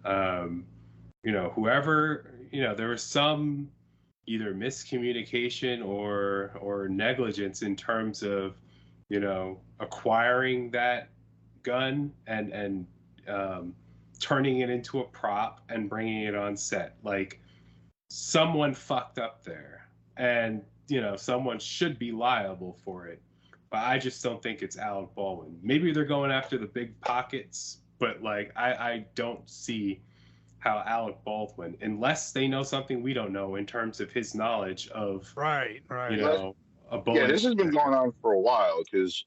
Whoever, there was some either miscommunication or negligence in terms of, acquiring that gun and turning it into a prop and bringing it on set. Like, someone fucked up there, and someone should be liable for it. But I just don't think it's Alec Baldwin. Maybe they're going after the big pockets, but like I don't see how Alec Baldwin, unless they know something we don't know in terms of his knowledge of, Right. a bullet. Yeah, this has been going on for a while because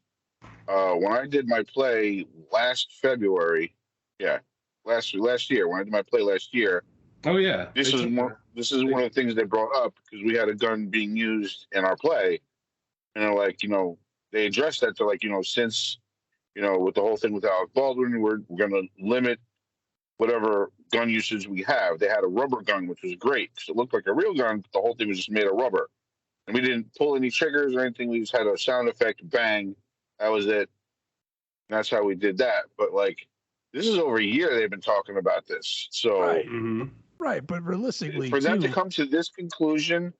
when I did my play last February, yeah, last year when I did my play last year, Oh yeah, this is one of the things they brought up because we had a gun being used in our play, and they're like, they addressed that to like, since with the whole thing with Alec Baldwin, we're going to limit whatever gun usage we have. They had a rubber gun, which was great because it looked like a real gun, but the whole thing was just made of rubber. And we didn't pull any triggers or anything. We just had a sound effect, bang. That was it. And that's how we did that. But like, this is over a year they've been talking about this. So, Right. Mm-hmm. Right, but realistically, for them to come to this conclusion,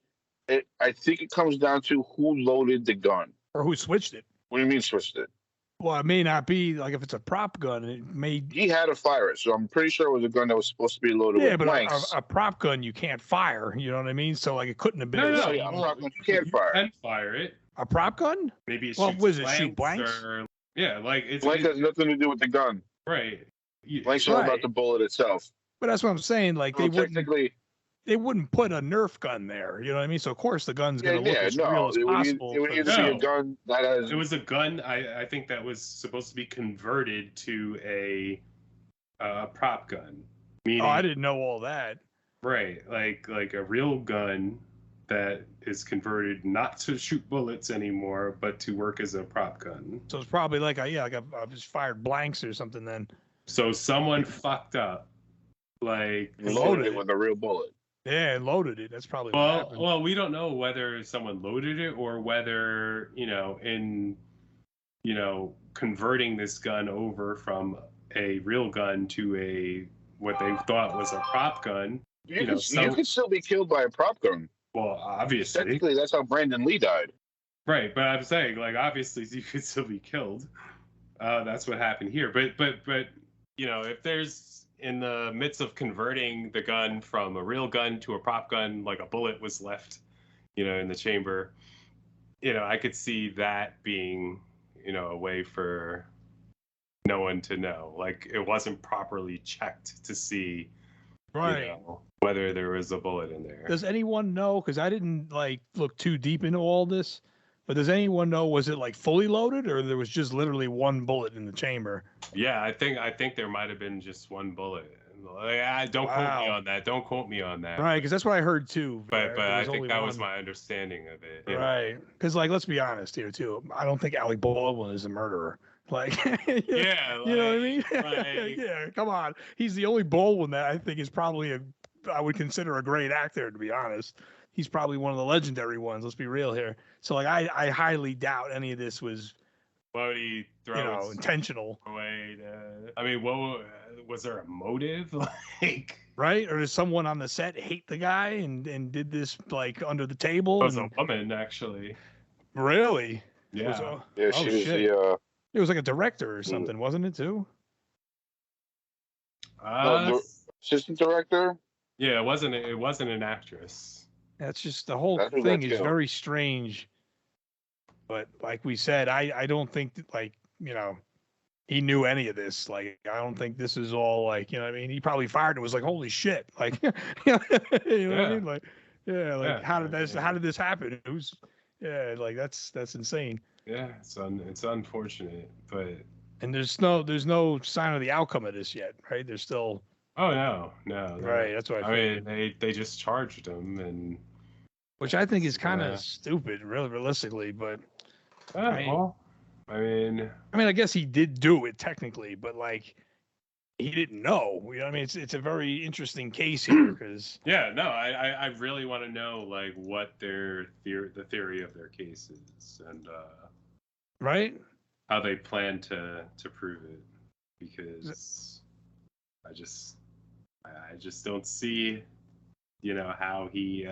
I think it comes down to who loaded the gun. Or who switched it. What do you mean switched it? Well, it may not be like if it's a prop gun. It may. He had to fire it, so I'm pretty sure it was a gun that was supposed to be loaded with blanks. A prop gun you can't fire. You know what I mean? So like it couldn't have been. No, a prop gun you can't fire. You can fire it. A prop gun? Maybe it shoot blanks? Yeah, like blank has nothing to do with the gun. Right. Blanks are about the bullet itself. But that's what I'm saying. Like they wouldn't put a Nerf gun there. You know what I mean? So of course the gun's going to look as real as possible. It would either be a gun that has. It was a gun. I think that was supposed to be converted to a prop gun. Meaning, I didn't know all that. Right, like a real gun that is converted not to shoot bullets anymore, but to work as a prop gun. So it's probably like I just fired blanks or something then. So someone fucked up, like loaded it with a real bullet. Yeah, and loaded it. That's probably what happened. Well, we don't know whether someone loaded it or whether, in converting this gun over from a real gun to what they thought was a prop gun. You could still be killed by a prop gun. Well, obviously. Technically, that's how Brandon Lee died. Right, but I'm saying, like, obviously you could still be killed. That's what happened here. But if there's, in the midst of converting the gun from a real gun to a prop gun, like a bullet was left, in the chamber, I could see that being, a way for no one to know. Like, it wasn't properly checked to see, right, whether there was a bullet in there. Does anyone know? Because I didn't look too deep into all this. But does anyone know, was it like fully loaded or there was just literally one bullet in the chamber? Yeah, I think there might have been just one bullet. Don't quote me on that. Don't quote me on that. Right, because that's what I heard too. But I think that was my understanding of it. Right, because let's be honest here too. I don't think Alec Baldwin is a murderer. Yeah, you know what I mean? Yeah, come on. He's the only Baldwin that I think is probably I would consider a great actor, to be honest. He's probably one of the legendary ones. Let's be real here. So I highly doubt any of this was, intentional. Away what was there a motive? Right? Or does someone on the set hate the guy and did this under the table? It was a woman, actually. Really? Yeah. It was like a director or something, wasn't it too? Assistant director? Yeah, it wasn't an actress. That's just the whole thing is very strange. But like we said, I don't think that, he knew any of this. Like, I don't think this is all what I mean? He probably fired and was like, holy shit. Like, you know what I mean? How did this happen? That's insane. Yeah, it's unfortunate, but there's no sign of the outcome of this yet, right? There's still. Oh no. Right, that's what I mean. They just charged him, and which I think is kind of stupid, really, realistically. But I mean, I guess he did do it technically, but he didn't know. You know what I mean? It's a very interesting case here because. Yeah, no, I really want to know what the theory of their case is, and right, how they plan to prove it, because I just don't see, how he's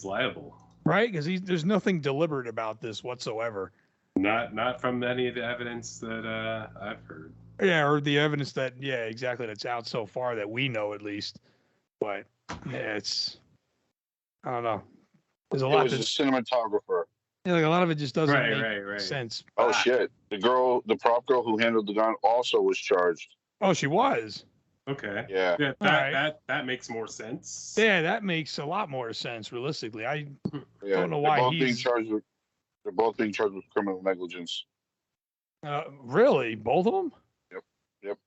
liable. Right, because there's nothing deliberate about this whatsoever. Not from any of the evidence that I've heard. Yeah, or the evidence that, yeah, exactly, that's out so far that we know at least. But yeah, I don't know. There's a lot. It was a cinematographer. Yeah, like a lot of it just doesn't make sense. Oh shit! The prop girl who handled the gun, also was charged. Oh, she was. Okay. Yeah. That makes more sense. Yeah, that makes a lot more sense. Realistically, I don't know why they're both being charged with criminal negligence. Really, both of them? Yep.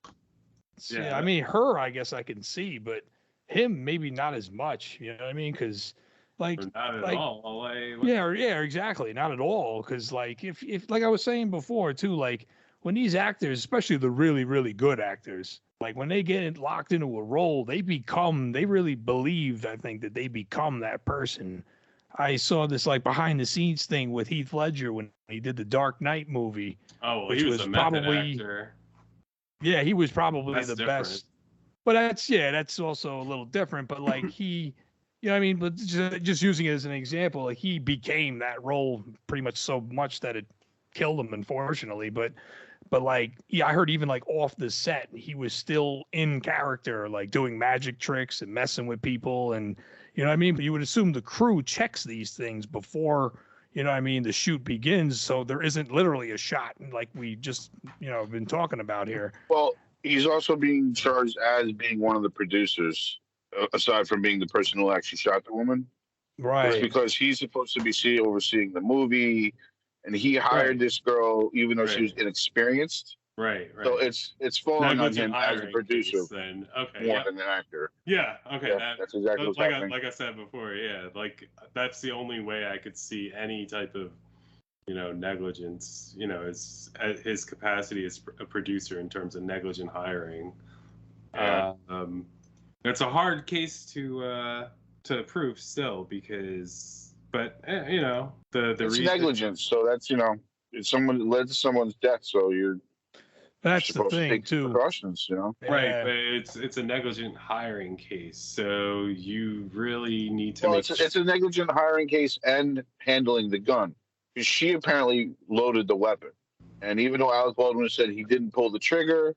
Yeah, I mean, her, I guess I can see, but him maybe not as much. You know what I mean? Because not at all. Yeah, exactly, not at all. Because if like I was saying before too, like when these actors, especially the really really good actors, like when they get locked into a role, they really believe, I think, that they become that person. I saw this like behind the scenes thing with Heath Ledger when he did the Dark Knight movie. Oh, well, he was a method actor. Yeah, he was probably that's the different. best. But that's also a little different. But like he, you know what I mean? But just using it as an example, like he became that role pretty much so much that it killed him, unfortunately. But like, yeah, I heard even like off the set, he was still in character, like doing magic tricks and messing with people. And you know what I mean? But you would assume the crew checks these things before, you know what I mean, the shoot begins. So there isn't literally a shot like we just, been talking about here. Well, he's also being charged as being one of the producers, aside from being the person who actually shot the woman. Right. It's because he's supposed to be overseeing the movie, and he hired this girl even though she was inexperienced. Right. So it's falling on him as a producer then. more than an actor. Yeah. Okay. Yeah, that's exactly what's happening. Like I said before, yeah, like that's the only way I could see any type of, negligence, is his capacity as a producer in terms of negligent hiring. Yeah. It's a hard case to prove still because, but the it's negligence. So that's it's someone led to someone's death. So that's the thing too. Precautions, Right, but it's a negligent hiring case, so you really need to. Well, it's a negligent hiring case and handling the gun, because she apparently loaded the weapon, and even though Alec Baldwin said he didn't pull the trigger,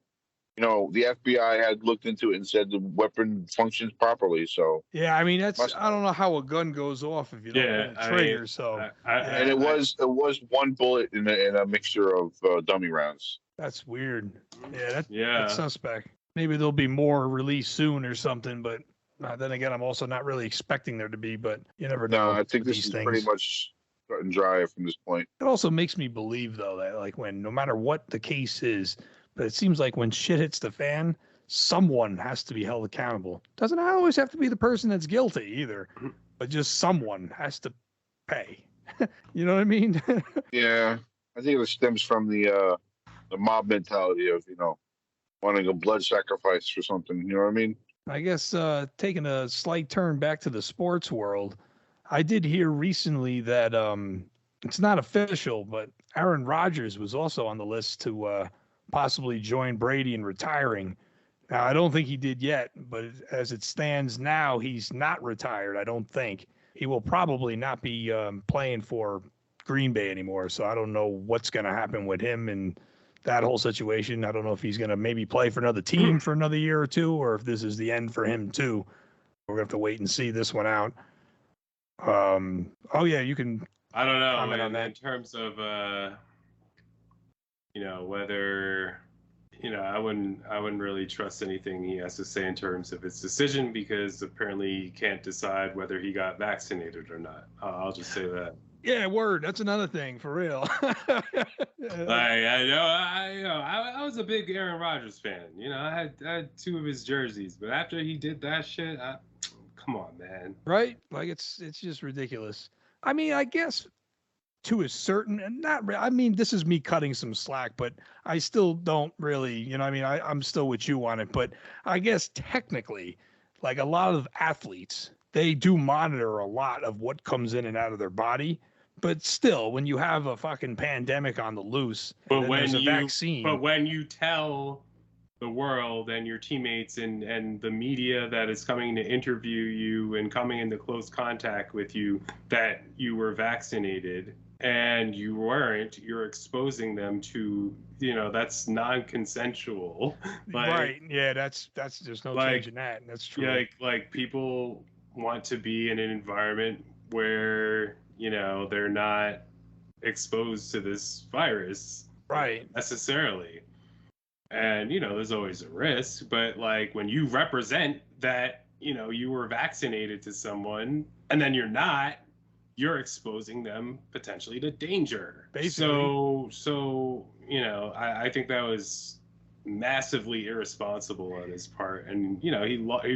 the FBI had looked into it and said the weapon functions properly. So yeah, I mean I don't know how a gun goes off if you don't pull the trigger. And it was one bullet in a mixture of dummy rounds. That's weird. Yeah, that's suspect. Maybe there'll be more released soon or something, but then again, I'm also not really expecting there to be, but you never know. No, I think this is pretty much cut and dry from this point. It also makes me believe, though, that like no matter what the case is, but it seems like when shit hits the fan, someone has to be held accountable. Doesn't always have to be the person that's guilty either, but just someone has to pay. You know what I mean? Yeah, I think it stems from the mob mentality of wanting a blood sacrifice for something. You know what I mean? I guess taking a slight turn back to the sports world, I did hear recently that it's not official, but Aaron Rodgers was also on the list to possibly join Brady in retiring. Now, I don't think he did yet, but as it stands now, he's not retired, I don't think. He will probably not be playing for Green Bay anymore, so I don't know what's going to happen with him and that whole situation. I don't know if he's going to maybe play for another team for another year or two, or if this is the end for him too. We're going to have to wait and see this one out. Oh yeah, you can. I don't know in terms of whether I wouldn't really trust anything he has to say in terms of his decision, because apparently he can't decide whether he got vaccinated or not. I'll just say that. Yeah, word. That's another thing for real. I was a big Aaron Rodgers fan. I had 2 of his jerseys, but after he did that shit, come on, man. Right? Like it's just ridiculous. I mean, I guess to a certain, and I mean, this is me cutting some slack, but I still don't really, I'm still with you on it, but I guess technically, like a lot of athletes, they do monitor a lot of what comes in and out of their body. But still, when you have a fucking pandemic on the loose, but when there's a vaccine. But when you tell the world and your teammates and the media that is coming to interview you and coming into close contact with you that you were vaccinated and you weren't, you're exposing them to, that's non-consensual. Right. Yeah, that's there's no change in that. That's true. Yeah, like people want to be in an environment where, they're not exposed to this virus. Right. Necessarily. And, there's always a risk, but like when you represent that, you were vaccinated to someone and then you're not, you're exposing them potentially to danger. Basically. So, I think that was massively irresponsible on his part. And, he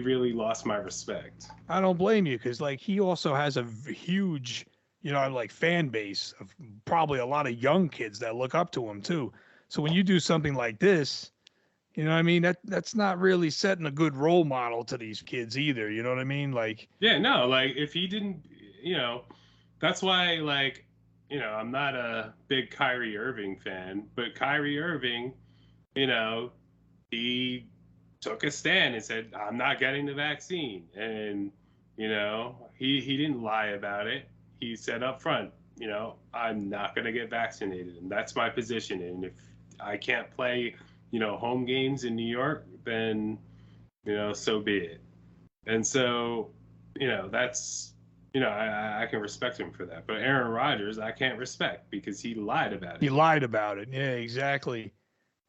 really lost my respect. I don't blame you because like he also has a huge, like fan base of probably a lot of young kids that look up to him too. So when you do something like this, you know what I mean? That's not really setting a good role model to these kids either. You know what I mean? Like, yeah, no, like if he didn't, that's why, like, I'm not a big Kyrie Irving fan, but Kyrie Irving, he took a stand and said, I'm not getting the vaccine. And, he didn't lie about it. He said up front, I'm not going to get vaccinated. And that's my position. And if I can't play, home games in New York, then, so be it. And so, that's, I can respect him for that. But Aaron Rodgers, I can't respect because he lied about it. He lied about it. Yeah, exactly.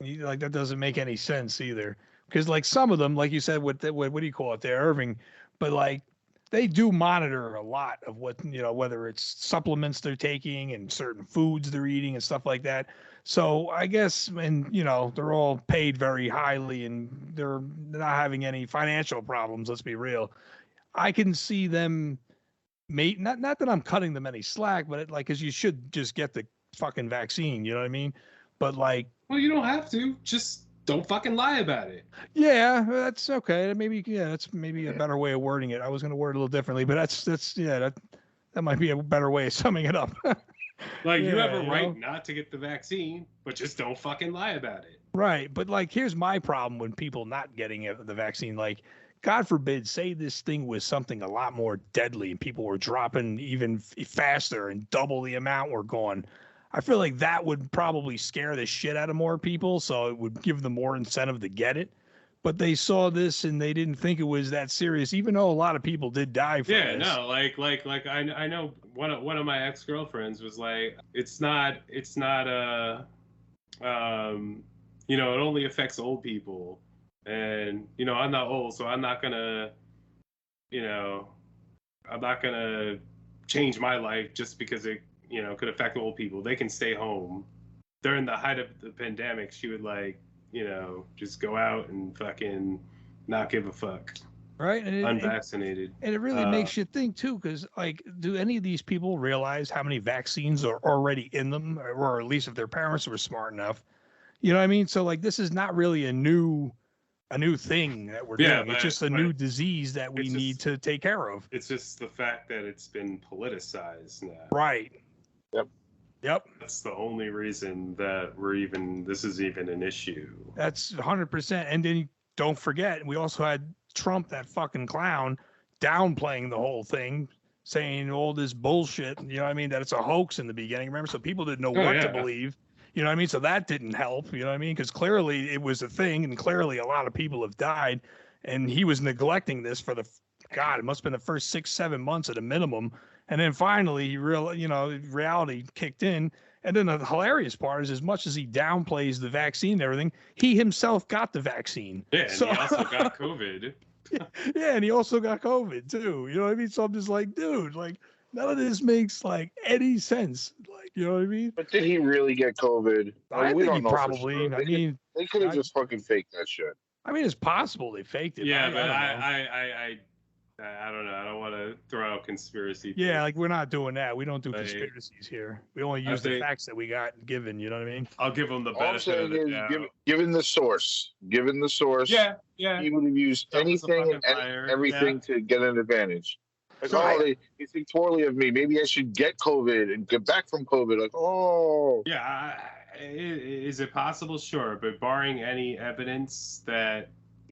Like that doesn't make any sense either. Because like some of them, like you said, what do you call it there, Irving? But like they do monitor a lot of what, whether it's supplements they're taking and certain foods they're eating and stuff like that. So I guess, and they're all paid very highly and they're not having any financial problems. Let's be real. I can see them, not that I'm cutting them any slack, but because you should just get the fucking vaccine. You know what I mean? But like, well, you don't have to. Just don't fucking lie about it. Yeah, that's okay. Maybe that's maybe a better way of wording it. I was going to word it a little differently, but that might be a better way of summing it up. Like you have a right not to get the vaccine, but just don't fucking lie about it. Right, but like here's my problem when people not getting the vaccine. Like, God forbid, say this thing was something a lot more deadly and people were dropping even faster and double the amount were gone. I feel like that would probably scare the shit out of more people, so it would give them more incentive to get it. But they saw this and they didn't think it was that serious, even though a lot of people did die from this. Yeah, no, like I know one of my ex-girlfriends was like, it's not it only affects old people, and I'm not old, so I'm not gonna change my life just because it could affect old people. They can stay home. During the height of the pandemic, she would just go out and fucking not give a fuck. Right. And unvaccinated. And it really makes you think too, because like, do any of these people realize how many vaccines are already in them, or at least if their parents were smart enough? You know what I mean? So like, this is not really a new thing that we're doing. It's just a new disease that we need to take care of. It's just the fact that it's been politicized now. Right. Yep. That's the only reason that this is even an issue. That's 100%. And then don't forget, we also had Trump, that fucking clown, downplaying the whole thing, saying all this bullshit, that it's a hoax in the beginning. Remember? So people didn't know what to believe. You know what I mean? So that didn't help, you know what I mean? Because clearly it was a thing, and clearly a lot of people have died, and he was neglecting this for it must have been the first 6-7 months at a minimum. And then finally, reality kicked in. And then the hilarious part is, as much as he downplays the vaccine and everything, he himself got the vaccine. Yeah, and he also got COVID. Yeah, and he also got COVID too. You know what I mean? So I'm just like, dude, like, none of this makes like any sense. Like, you know what I mean? But did he really get COVID? I think he probably. Sure. They could have just fucking faked that shit. I mean, it's possible they faked it. Yeah, but I don't know. I don't want to throw out conspiracy theories. Yeah, like we're not doing that. We don't do conspiracies here. We only use the facts that we got given. You know what I mean? I'll give them the benefit of the doubt. Given the source. Yeah. He would have used anything and everything to get an advantage. Like, you think poorly of me. Maybe I should get COVID and get back from COVID. Like, oh. Yeah, Is it possible? Sure, but barring any evidence that